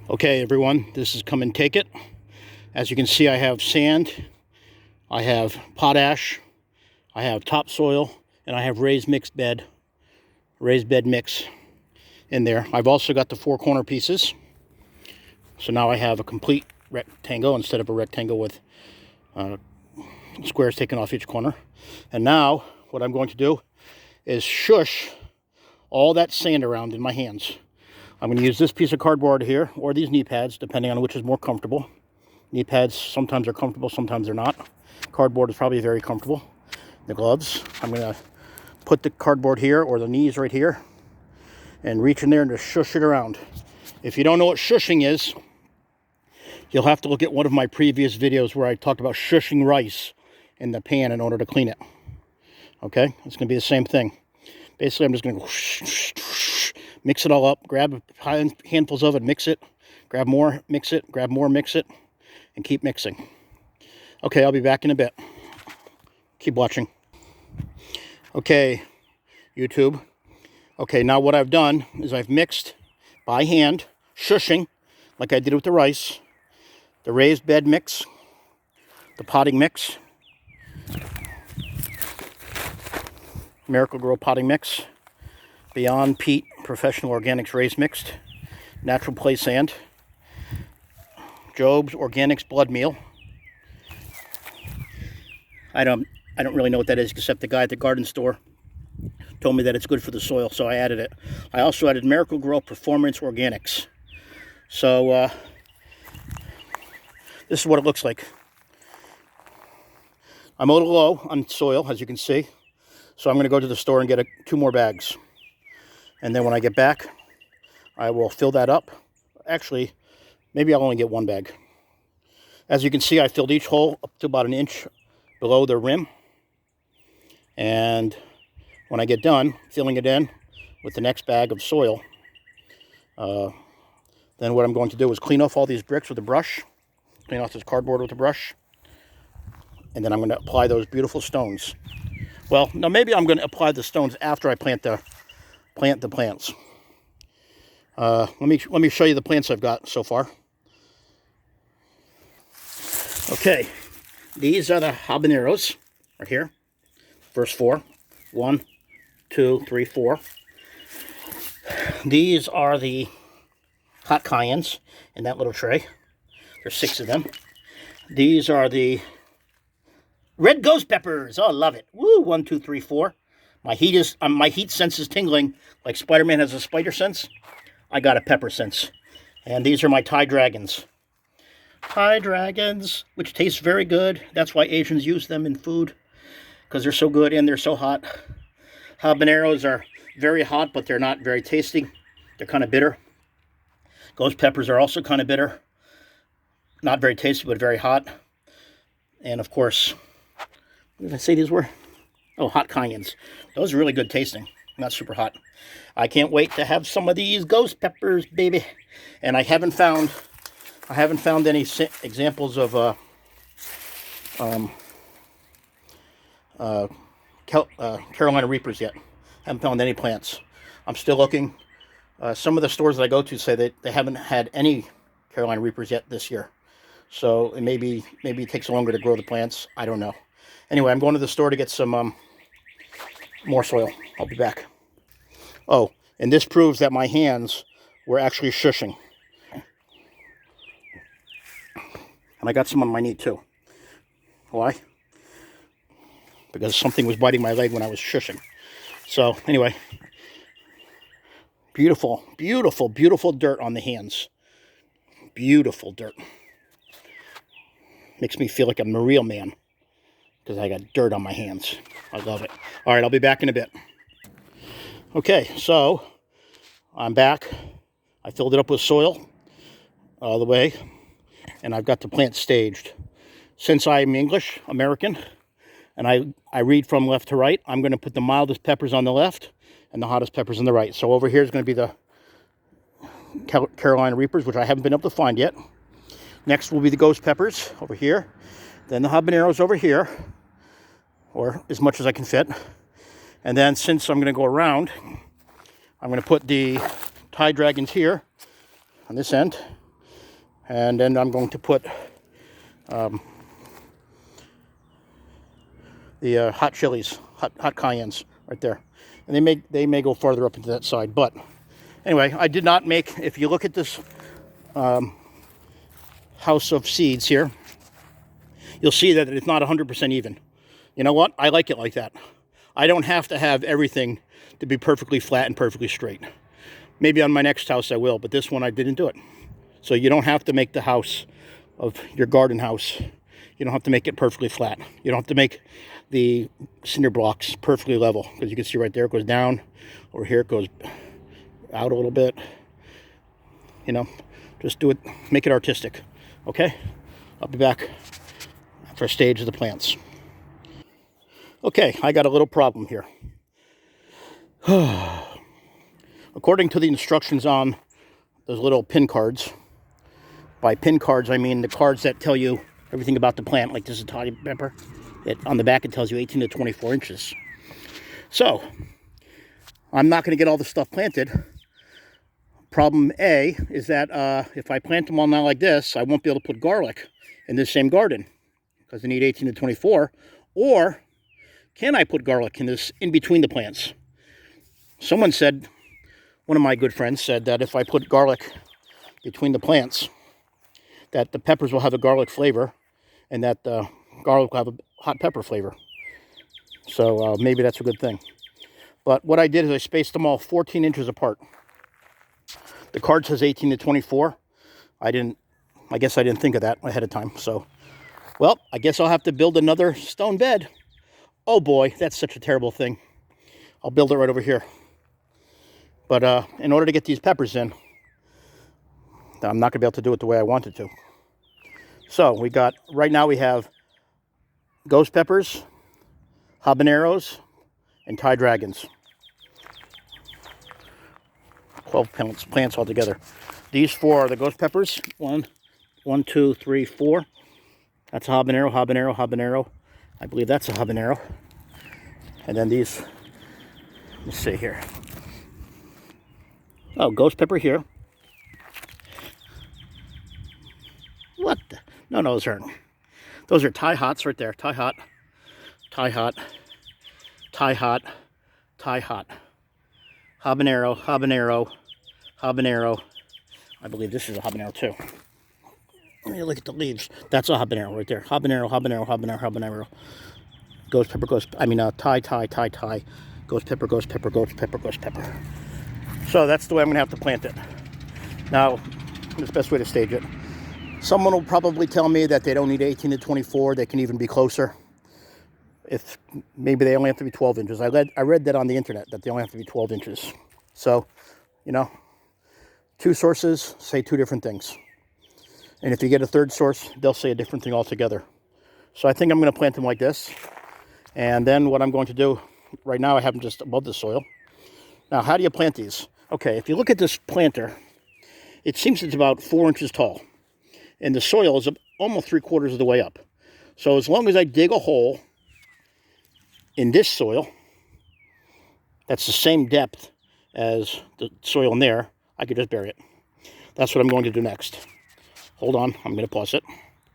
Okay, everyone, this is Come and Take It. As you can see, I have sand, I have potash, I have topsoil, and I have raised bed mix in there. I've also got the 4 corner pieces. So now I have a complete rectangle instead of a rectangle with squares taken off each corner. And now what I'm going to do is shush all that sand around in my hands. I'm going to use this piece of cardboard here, or these knee pads, depending on which is more comfortable. Knee pads sometimes are comfortable, sometimes they're not. Cardboard is probably very comfortable. The gloves, I'm going to put the cardboard here, or the knees right here, and reach in there and just shush it around. If you don't know what shushing is, you'll have to look at one of my previous videos where I talked about shushing rice in the pan in order to clean it. Okay, it's going to be the same thing. Basically, I'm just going to go mix it all up, grab handfuls of it, mix it, grab more, mix it, grab more, mix it, and keep mixing. Okay, I'll be back in a bit. Keep watching. Okay, YouTube. Okay, now what I've done is I've mixed by hand, shushing, like I did with the rice, the raised bed mix, the potting mix, Miracle-Gro potting mix, Beyond Peat Professional Organics Raised Mixed, Natural Play Sand, Job's Organics Blood Meal. I don't really know what that is, except the guy at the garden store told me that it's good for the soil, so I added it. I also added Miracle-Gro Performance Organics. So this is what it looks like. I'm a little low on soil, as you can see, so I'm going to go to the store and get 2 more bags. And then when I get back, I will fill that up. Actually, maybe I'll only get 1 bag. As you can see, I filled each hole up to about 1 inch below the rim. And when I get done filling it in with the next bag of soil, then what I'm going to do is clean off all these bricks with a brush, clean off this cardboard with a brush, and then I'm going to apply those beautiful stones. Well, now maybe I'm going to apply the stones after I plant the plants. Let me show you the plants I've got so far. Okay, these are the habaneros right here. First 4. 1, 2, 3, 4. These are the hot cayennes in that little tray. There's 6 of them. These are the red ghost peppers. Oh, I love it. Woo! 1, 2, 3, 4. My heat sense is tingling like Spider-Man has a spider sense. I got a pepper sense. And these are my Thai dragons. Thai dragons, which taste very good. That's why Asians use them in food, because they're so good and they're so hot. Habaneros are very hot, but they're not very tasty. They're kind of bitter. Ghost peppers are also kind of bitter. Not very tasty, but very hot. And of course, what did I say these were? Oh, hot cayennes. Those are really good tasting. Not super hot. I can't wait to have some of these ghost peppers, baby. And I haven't found any examples of Carolina Reapers yet. Haven't found any plants. I'm still looking. Some of the stores that I go to say that they haven't had any Carolina Reapers yet this year. So maybe it takes longer to grow the plants. I don't know. Anyway, I'm going to the store to get some more soil. I'll be back. Oh, and this proves that my hands were actually shushing. And I got some on my knee too. Why? Because something was biting my leg when I was shushing. So anyway, beautiful, beautiful, beautiful dirt on the hands. Beautiful dirt. Makes me feel like I'm a real man, because I got dirt on my hands. I love it. All right, I'll be back in a bit. Okay, so I'm back. I filled it up with soil all the way, and I've got the plant staged. Since I'm English, American, and I read from left to right, I'm going to put the mildest peppers on the left and the hottest peppers on the right. So over here is going to be the Carolina Reapers, which I haven't been able to find yet. Next will be the ghost peppers over here. Then the habaneros over here, or as much as I can fit. And then since I'm going to go around, I'm going to put the Thai dragons here on this end. And then I'm going to put the hot chilies, hot cayennes right there. And they may go farther up into that side. But anyway, I did not make, if you look at this house of seeds here, you'll see that it's not 100% even. You know what? I like it like that. I don't have to have everything to be perfectly flat and perfectly straight. Maybe on my next house I will, but this one I didn't do it. So you don't have to make the house of your garden house, you don't have to make it perfectly flat. You don't have to make the cinder blocks perfectly level, because you can see right there it goes down. Over here it goes out a little bit. You know, just do it, make it artistic. Okay? I'll be back after I stage the plants. Okay, I got a little problem here. According to the instructions on those little pin cards, by pin cards I mean the cards that tell you everything about the plant, like this is toddy pepper. On the back it tells you 18 to 24 inches. So, I'm not going to get all the stuff planted. Problem A is that if I plant them all now like this, I won't be able to put garlic in this same garden, because I need 18 to 24. Or, can I put garlic in this, in between the plants? Someone said, one of my good friends said that if I put garlic between the plants, that the peppers will have a garlic flavor, and that the garlic will have a hot pepper flavor. So maybe that's a good thing. But what I did is I spaced them all 14 inches apart. The card says 18 to 24. I guess I didn't think of that ahead of time. So, well, I guess I'll have to build another stone bed. Oh boy, that's such a terrible thing. I'll build it right over here. But in order to get these peppers in, I'm not going to be able to do it the way I wanted to. So we got, right now we have ghost peppers, habaneros, and Thai dragons. 12 plants altogether. These four are the ghost peppers. One, two, three, four. That's a habanero, habanero, habanero. I believe that's a habanero. And then these, let's see here. Oh, ghost pepper here. What the? No, those aren't. Those are Thai hots right there. Thai hot, Thai hot, Thai hot, Thai hot. Habanero, habanero, habanero. I believe this is a habanero too. Let me look at the leaves. That's a habanero right there. Habanero, habanero, habanero, habanero. Ghost pepper, Thai, Thai, Thai, Thai. Ghost pepper, ghost pepper, ghost pepper, ghost pepper. So that's the way I'm going to have to plant it. Now, that's the best way to stage it. Someone will probably tell me that they don't need 18 to 24. They can even be closer. If maybe they only have to be 12 inches. I read that on the internet, that they only have to be 12 inches. So, you know, two sources say two different things. And if you get a third source, they'll say a different thing altogether. So I think I'm going to plant them like this. And then what I'm going to do, right now I have them just above the soil. Now, how do you plant these? Okay, if you look at this planter, it seems it's about 4 inches tall. And the soil is almost 3/4 of the way up. So as long as I dig a hole in this soil, that's the same depth as the soil in there, I could just bury it. That's what I'm going to do next. Hold on, I'm going to pause it.